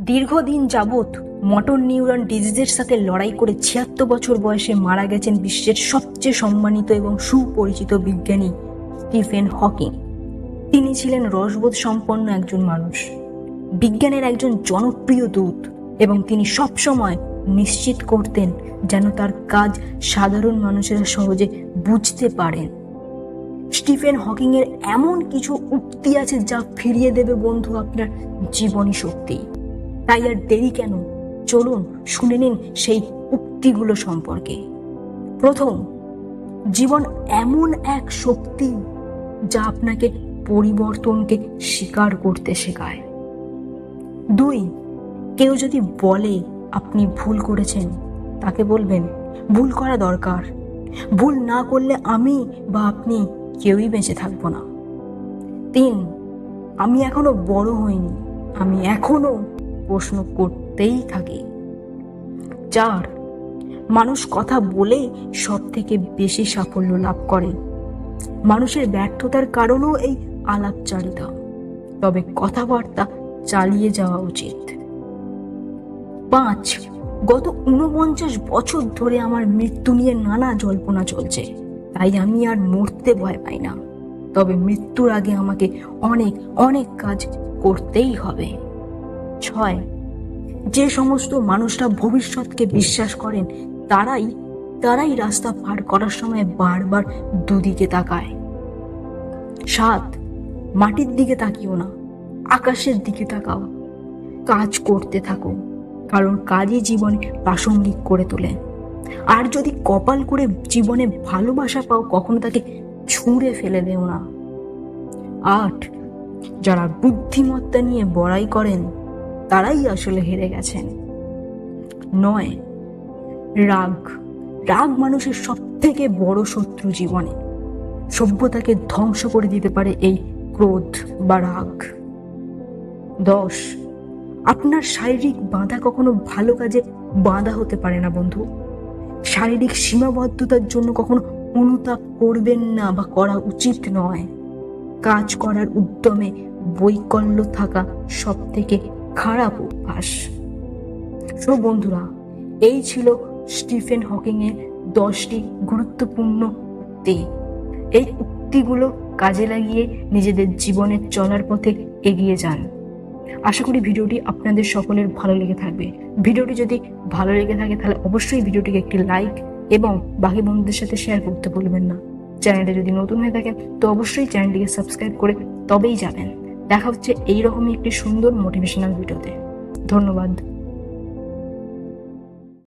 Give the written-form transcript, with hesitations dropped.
দীর্ঘদিন যাবৎ motor neuron ডিজিজের সাথে লড়াই করে ৭৬ বছর বয়সে মারা গেছেন বিশ্বের সবচেয়ে সম্মানিত এবং সুপরিচিত বিজ্ঞানী স্টিফেন হকিং। তিনি ছিলেন রসবোধ সম্পন্ন একজন মানুষ, বিজ্ঞানের একজন জনপ্রিয় দূত, এবং তিনি সবসময় নিশ্চিত করতেন যেন তার কাজ সাধারণ মানুষেরা সহজে বুঝতে পারেন। স্টিফেন হকিং এর এমন কিছু উক্তি আছে যা ফিরিয়ে দেবে বন্ধু আপনার জীবনী শক্তি। তাই আর দেরি কেন, চলুন শুনে নিন সেই উক্তিগুলো সম্পর্কে। প্রথম, জীবন এমন এক শক্তি যা আপনাকে পরিবর্তনকে স্বীকার করতে শেখায়। 2, কেউ যদি বলে আপনি ভুল করেছেন, তাকে বলবেন ভুল করা দরকার, ভুল না করলে আমি বা আপনি কেউই বেঁচে থাকবো না। 3, আমি এখনো বড় হইনি, আমি এখনো প্রশ্ন করতেই থাকি। 4, মানুষ কথা বলে সব থেকে বেশি সাফল্য লাভ করে। মানুষের ব্যর্থতার কারণও এই আলাপচারিতা, তবে কথাবার্তা চালিয়ে যাওয়া উচিত। 5, গত 49 বছর ধরে আমার মৃত্যু নিয়ে নানা জল্পনা চলছে, তাই আমি আর মরতে ভয় পাই না, তবে মৃত্যুর আগে আমাকে অনেক অনেক কাজ করতেই হবে। 6, যে সমস্ত মানুষরা ভবিষ্যৎকে বিশ্বাস করেন তারাই রাস্তা পার করার সময় বারবার দুদিকে তাকায়। 7, মাটির দিকে তাকিও না, আকাশের দিকে তাকাও, কাজ করতে থাকো, কারণ কাজই জীবনে প্রাসঙ্গিক করে তোলে। আর যদি কপাল করে জীবনে ভালোবাসা পাও, কখনো তাকে ছুঁড়ে ফেলে দেও না। 8, যারা বুদ্ধিমত্তা নিয়ে বড়াই করেন তারাই আসলে হেরে গেছেন। 9, রাগ মানুষের সব থেকে বড় শত্রু জীবনে। সভ্যতাকে ধ্বংস করে দিতে পারে এই ক্রোধ বা রাগ। 10, আপনার শারীরিক বাধা কখনো ভালো কাজে বাধা হতে পারে না বন্ধু। শারীরিক সীমাবদ্ধতার জন্য কখনো অনুতাপ করবেন না বা করা উচিত নয়। কাজ করার উদ্যমে বৈকল্য থাকা সব থেকে খারাপ অভ্যাস। সো বন্ধুরা, এই ছিল স্টিফেন হকিং এর 10টি গুরুত্বপূর্ণ উক্তি। এই উক্তিগুলো কাজে লাগিয়ে নিজেদের জীবনের চলার পথে এগিয়ে যান। আশা করি ভিডিওটি আপনাদের সকলের ভালো লেগে থাকবে। ভিডিওটি যদি ভালো লেগে থাকে তাহলে অবশ্যই ভিডিওটিকে একটি লাইক এবং বাকি বন্ধুদের সাথে শেয়ার করতে ভুলবেন না। চ্যানেলটা যদি নতুন হয়ে থাকেন তো অবশ্যই চ্যানেলটিকে সাবস্ক্রাইব করে তবেই যাবেন। দেখা হচ্ছে এইরকমই একটি সুন্দর মোটিভেশনাল ভিডিওতে। ধন্যবাদ।